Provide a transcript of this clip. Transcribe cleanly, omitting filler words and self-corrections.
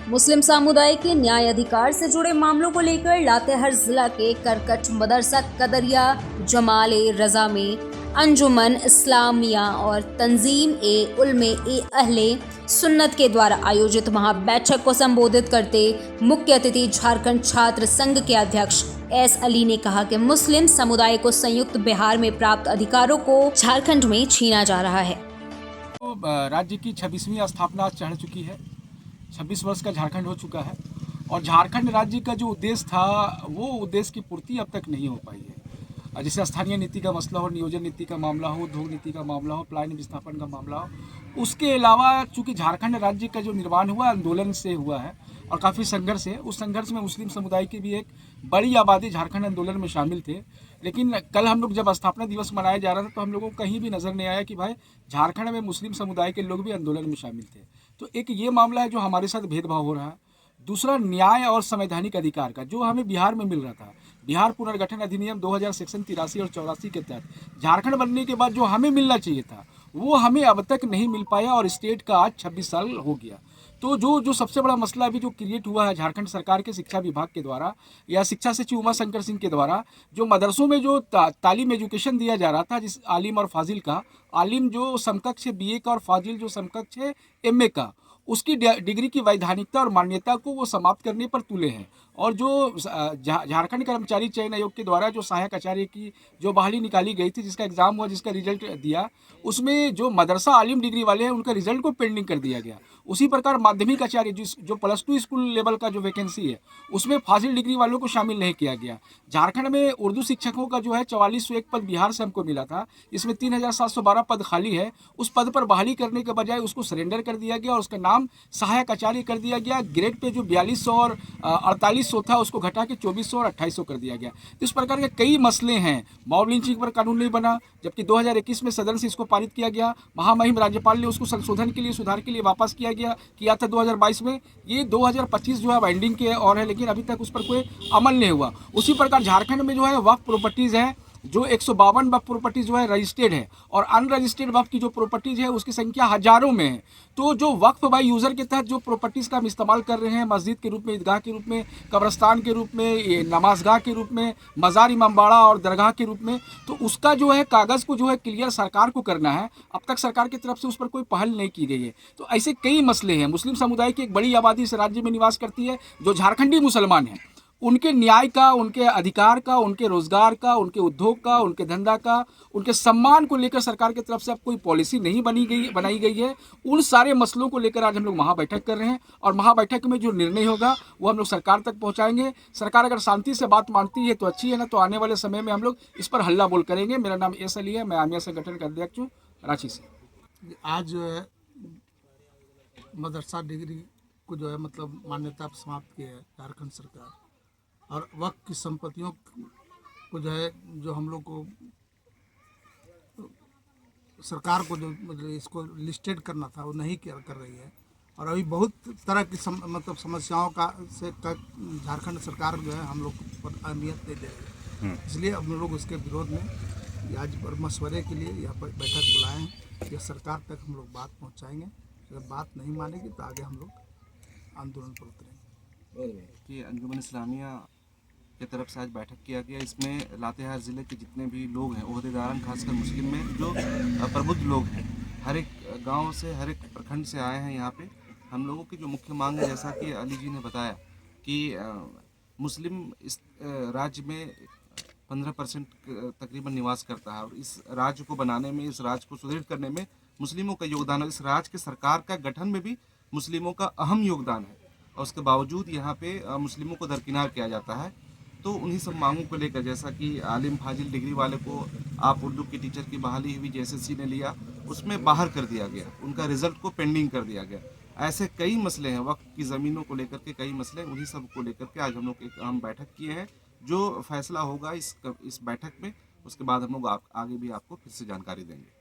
मुस्लिम समुदाय के न्याय अधिकार से जुड़े मामलों को लेकर लातेहार जिला के करकट मदरसा कदरिया जमाले रजा में अंजुमन इस्लामिया और तंजीम ए उलमे ए अहले सुन्नत के द्वारा आयोजित महाबैठक को संबोधित करते मुख्य अतिथि झारखंड छात्र संघ के अध्यक्ष एस अली ने कहा कि मुस्लिम समुदाय को संयुक्त बिहार में प्राप्त अधिकारों को झारखंड में छीना जा रहा है। राज्य की 26वीं स्थापना चढ़ चुकी है। 26 वर्ष का झारखंड हो चुका है और झारखंड राज्य का जो उद्देश्य था वो उद्देश्य की पूर्ति अब तक नहीं हो पाई है। जैसे स्थानीय नीति का मसला हो, नियोजन नीति का मामला हो, उद्योग नीति का मामला हो, पलायन विस्थापन का मामला हो, उसके अलावा चूँकि झारखंड राज्य का जो निर्माण हुआ आंदोलन से हुआ है और काफ़ी संघर्ष है। उस संघर्ष में मुस्लिम समुदाय की भी एक बड़ी आबादी झारखंड आंदोलन में शामिल थे। लेकिन कल हम लोग जब स्थापना दिवस मनाया जा रहा था तो हम लोगों को कहीं भी नज़र नहीं आया कि भाई झारखंड में मुस्लिम समुदाय के लोग भी आंदोलन में शामिल थे। तो एक ये मामला है जो हमारे साथ भेदभाव हो रहा है। दूसरा, न्याय और संवैधानिक अधिकार का जो हमें बिहार में मिल रहा था, बिहार पुनर्गठन अधिनियम 2000 सेक्शन 83 और 84 के तहत झारखंड बनने के बाद जो हमें मिलना चाहिए था वो हमें अब तक नहीं मिल पाया और स्टेट का आज 26 साल हो गया। तो जो सबसे बड़ा मसला अभी जो क्रिएट हुआ है झारखंड सरकार के शिक्षा विभाग के द्वारा या शिक्षा सचिव उमा शंकर सिंह के द्वारा, जो मदरसों में जो तालीम एजुकेशन दिया जा रहा था, जिस आलिम और फाजिल का, आलिम जो समकक्ष है बीए का और फाजिल जो समकक्ष है एमए का, उसकी डिग्री की वैधानिकता और मान्यता को वो समाप्त करने पर तुले हैं। और जो झारखंड कर्मचारी चयन आयोग के द्वारा जो सहायक आचार्य की जो बहाली निकाली गई थी, जिसका एग्जाम हुआ, जिसका रिजल्ट दिया, उसमें जो मदरसा आलिम डिग्री वाले हैं उनका रिजल्ट को पेंडिंग कर दिया गया। उसी प्रकार माध्यमिक आचार्य जो +2 स्कूल लेवल का जो वैकेंसी है उसमें फाजिल डिग्री वालों को शामिल नहीं किया गया। झारखंड में उर्दू शिक्षकों का जो है 4401 पद बिहार से हमको मिला था, इसमें 3712 पद खाली है। उस पद पर बहाली करने के बजाय उसको सरेंडर कर दिया गया और उसका नाम सहायक आचार्य कर दिया गया। ग्रेड पे जो 4200 और 4800 था उसको घटा के 2400 और 2800 कर दिया गया। तो इस प्रकार के कई मसले हैं। मॉब लिंचिंग पर कानून नहीं बना, जबकि 2021 में सदन से इसको पारित किया गया। महामहिम राज्यपाल ने उसको संशोधन के लिए, सुधार के लिए वापस किया था 2022 में। ये 2025 जो है बाइंडिंग के और है, लेकिन अभी तक उस पर कोई अमल नहीं हुआ। उसी प्रकार झारखंड में जो है वक्फ प्रॉपर्टीज़ है, जो 152 वक्फ प्रॉपर्टीज जो है रजिस्टर्ड है और अनरजिस्टर्ड वक्फ की जो प्रॉपर्टीज है उसकी संख्या हजारों में है। तो जो वक्फ बाय यूज़र के तहत जो प्रॉपर्टीज़ का हम इस्तेमाल कर रहे हैं, मस्जिद के रूप में, ईदगाह के रूप में, कब्रस्तान के रूप में, नमाजगाह के रूप में, मज़ार इमामबाड़ा और दरगाह के रूप में, तो उसका जो है कागज़ को जो है क्लियर सरकार को करना है। अब तक सरकार की तरफ से उस पर कोई पहल नहीं की गई है। तो ऐसे कई मसले हैं। मुस्लिम समुदाय की एक बड़ी आबादी इस राज्य में निवास करती है जो झारखंडी मुसलमान हैं। उनके न्याय का, उनके अधिकार का, उनके रोजगार का, उनके उद्योग का, उनके धंधा का, उनके सम्मान को लेकर सरकार की तरफ से अब कोई पॉलिसी नहीं बनाई गई है। उन सारे मसलों को लेकर आज हम लोग महाबैठक कर रहे हैं और महाबैठक में जो निर्णय होगा वो हम लोग सरकार तक पहुंचाएंगे। सरकार अगर शांति से बात मानती है तो अच्छी है, ना तो आने वाले समय में हम लोग इस पर हल्ला बोल करेंगे। मेरा नाम एस अली है, मैं आमिया संगठन का अध्यक्ष हूँ, रांची से। आज जो है मदरसा डिग्री को जो है मतलब मान्यता समाप्त की है झारखंड सरकार, और वक्त की संपत्तियों को जो है जो हम लोग को सरकार को जो मतलब इसको लिस्टेड करना था वो नहीं कर रही है। और अभी बहुत तरह की मतलब समस्याओं का से झारखंड सरकार जो है हम लोग पर अहमियत नहीं दे रही है। इसलिए हम लोग उसके विरोध में आज पर मशवरे के लिए यहाँ पर बैठक बुलाए हैं कि सरकार तक हम लोग बात पहुँचाएँगे। अगर बात नहीं मानेगी तो आगे हम लोग आंदोलन पर उतरेंगे। कि अंजुमन इस्लामिया की तरफ से आज बैठक किया गया। इसमें लातेहार ज़िले के जितने भी लोग हैं, ओहदेदारान, खासकर मुस्लिम में जो प्रबुद्ध लोग हैं, हर एक गांव से, हर एक प्रखंड से आए हैं यहाँ पे। हम लोगों की जो मुख्य मांग है, जैसा कि अली जी ने बताया कि मुस्लिम इस राज्य में 15% तकरीबन निवास करता है और इस राज्य को बनाने में, इस राज्य को सुदृढ़ करने में मुस्लिमों का योगदान है। इस राज्य के सरकार का गठन में भी मुस्लिमों का अहम योगदान है और उसके बावजूद यहाँ पे मुस्लिमों को दरकिनार किया जाता है। तो उन्हीं सब मांगों को लेकर, जैसा कि आलिम फाजिल डिग्री वाले को आप उर्दू की टीचर की बहाली हुई JSSC ने लिया, उसमें बाहर कर दिया गया, उनका रिजल्ट को पेंडिंग कर दिया गया। ऐसे कई मसले हैं, वक्त की ज़मीनों को लेकर के कई मसले, उन्हीं सब को लेकर के आज हम लोग एक अहम बैठक किए हैं। जो फैसला होगा इस बैठक में, उसके बाद हम लोग आगे भी आपको फिर से जानकारी देंगे।